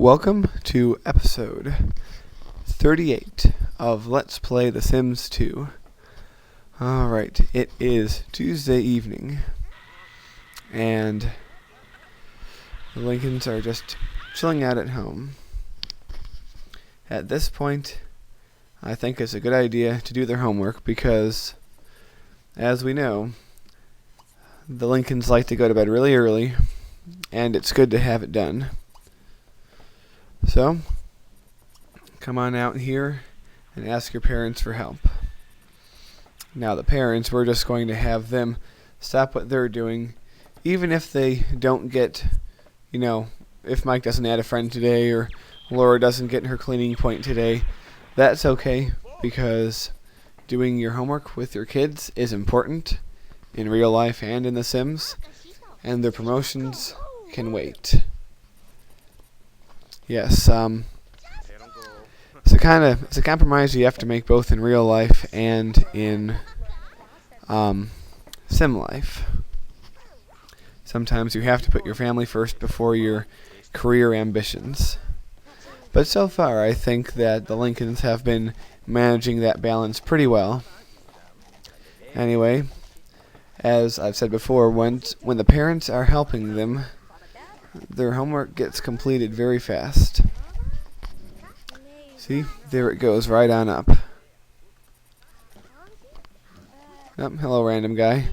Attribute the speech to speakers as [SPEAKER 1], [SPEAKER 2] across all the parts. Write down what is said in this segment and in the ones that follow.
[SPEAKER 1] Welcome to episode 38 of Let's Play The Sims 2. Alright, it is Tuesday evening, and the Lincolns are just chilling out at home. At this point, I think it's a good idea to do their homework because, as we know, the Lincolns like to go to bed really early, and it's good to have it done. So, come on out here and ask your parents for help. Now the parents, we're just going to have them stop what they're doing, even if they don't get, if Mike doesn't add a friend today or Laura doesn't get her cleaning point today, that's okay, because doing your homework with your kids is important in real life and in The Sims, and their promotions can wait. Yes, it's a compromise you have to make both in real life and in sim life. Sometimes you have to put your family first before your career ambitions. But so far, I think that the Lincolns have been managing that balance pretty well. Anyway, as I've said before, when the parents are helping them, their homework gets completed very fast. See, there it goes, right on up. Hello, random guy.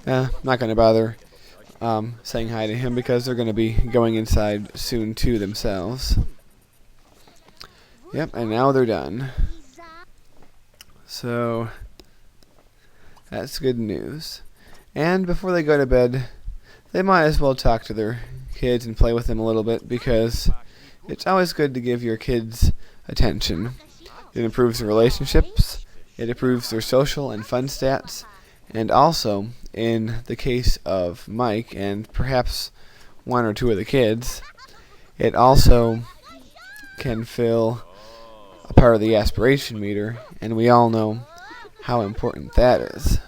[SPEAKER 1] Not going to bother saying hi to him because they're going to be going inside soon too themselves. Yep, and now they're done. So, that's good news. And before they go to bed, they might as well talk to their kids and play with them a little bit, because it's always good to give your kids attention. It improves their relationships, it improves their social and fun stats, and also, in the case of Mike and perhaps one or two of the kids, it also can fill a part of the aspiration meter, and we all know how important that is.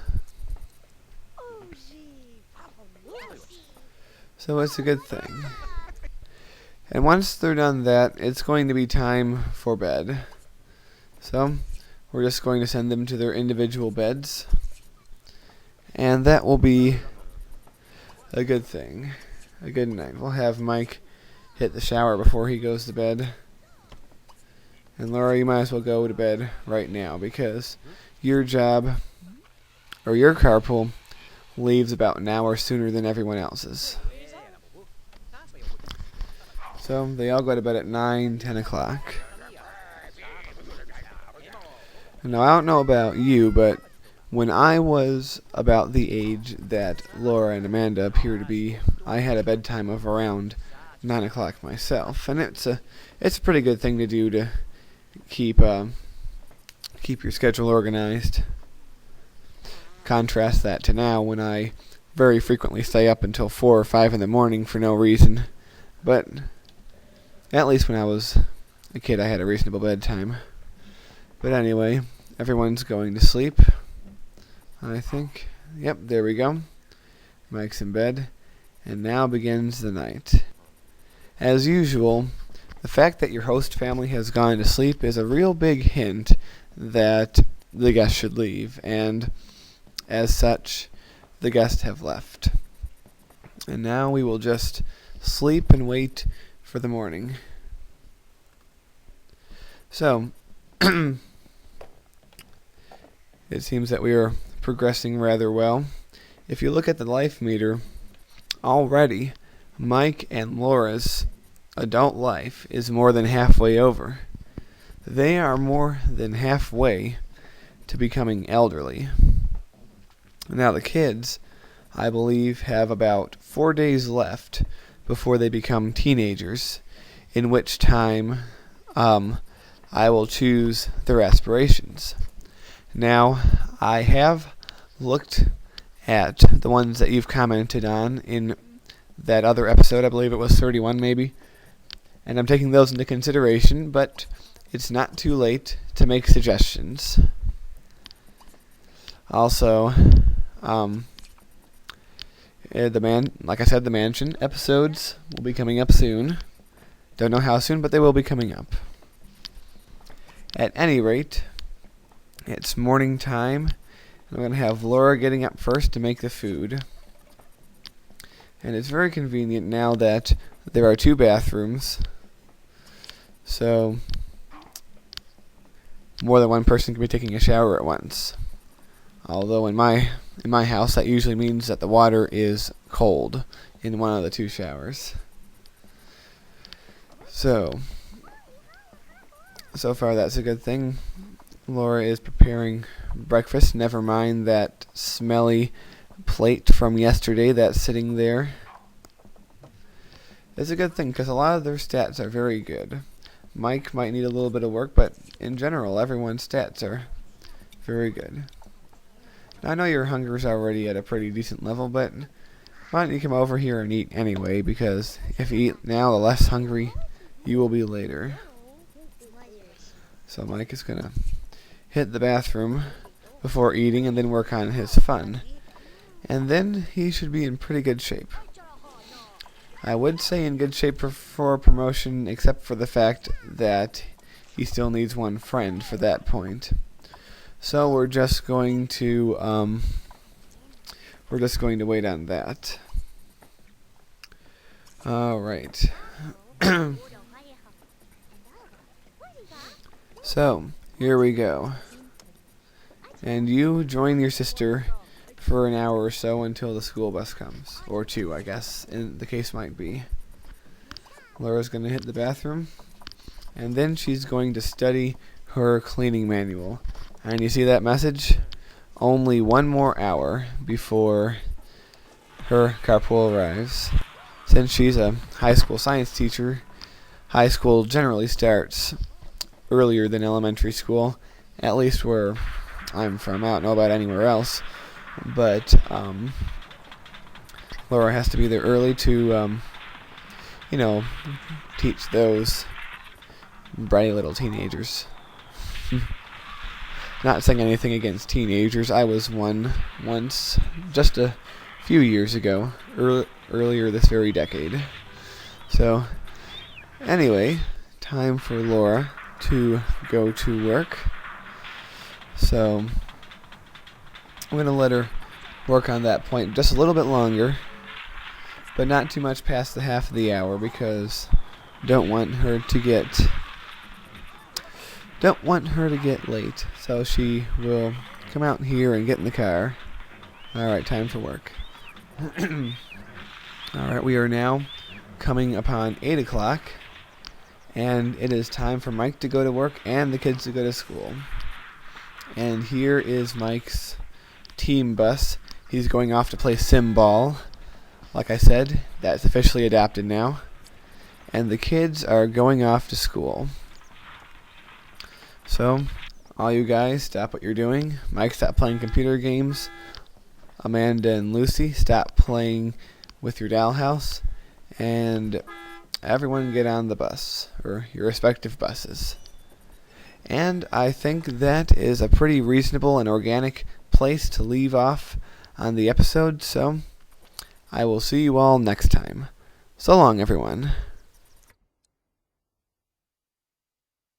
[SPEAKER 1] So it's a good thing. And once they're done that, it's going to be time for bed. So, we're just going to send them to their individual beds. And that will be a good thing. A good night. We'll have Mike hit the shower before he goes to bed. And Laura, you might as well go to bed right now, because your job, or your carpool, leaves about an hour sooner than everyone else's. So they all go to bed at 9, 10 o'clock. Now, I don't know about you, but when I was about the age that Laura and Amanda appear to be, I had a bedtime of around 9 o'clock myself. And it's a pretty good thing to do to keep your schedule organized. Contrast that to now, when I very frequently stay up until 4 or 5 in the morning for no reason. But at least when I was a kid, I had a reasonable bedtime. But anyway, everyone's going to sleep, I think. Yep, there we go. Mike's in bed, and now begins the night. As usual, the fact that your host family has gone to sleep is a real big hint that the guests should leave, and as such, the guests have left. And now we will just sleep and wait for the morning. So, it seems that we are progressing rather well. If you look at the life meter, already Mike and Laura's adult life is more than halfway over. They are more than halfway to becoming elderly. Now the kids, I believe, have about 4 days left before they become teenagers, in which time I will choose their aspirations. Now, I have looked at the ones that you've commented on in that other episode. I believe it was 31 maybe, and I'm taking those into consideration, but it's not too late to make suggestions. Also, like I said, the mansion episodes will be coming up soon. Don't know how soon, but they will be coming up. At any rate, it's morning time. I'm going to have Laura getting up first to make the food. And it's very convenient now that there are 2 bathrooms. So more than one person can be taking a shower at once. Although in my house that usually means that the water is cold in one of the 2 showers. So far that's a good thing. Laura is preparing breakfast. Never mind that smelly plate from yesterday that's sitting there. It's a good thing because a lot of their stats are very good. Mike might need a little bit of work, but in general, everyone's stats are very good. Now, I know your hunger's already at a pretty decent level, but why don't you come over here and eat anyway, because if you eat now, the less hungry you will be later. So Mike is going to hit the bathroom before eating and then work on his fun. And then he should be in pretty good shape. I would say in good shape for promotion, except for the fact that he still needs one friend for that point. So we're just going to wait on that. All right. So here we go. And you join your sister for an hour or so until the school bus comes. Or 2, I guess, the case might be. Laura's going to hit the bathroom. And then she's going to study her cleaning manual. And you see that message? Only 1 more hour before her carpool arrives. Since she's a high school science teacher, high school generally starts earlier than elementary school, at least where I'm from. I don't know about anywhere else. But Laura has to be there early to, teach those bratty little teenagers. Not saying anything against teenagers. I was one once, just a few years ago, earlier this very decade. So, anyway, time for Laura to go to work. So I'm going to let her work on that point just a little bit longer, but not too much past the half of the hour, because don't want her to get late. So she will come out here and get in the car. Alright, time for work. Alright, we are now coming upon 8 o'clock, and it is time for Mike to go to work and the kids to go to school. And here is Mike's team bus. He's going off to play sim ball. Like I said, that's officially adapted now. And the kids are going off to school. So, all you guys, stop what you're doing. Mike, stop playing computer games. Amanda and Lucy, stop playing with your dollhouse. And everyone get on the bus, or your respective buses. And I think that is a pretty reasonable and organic place to leave off on the episode, so I will see you all next time. So long, everyone.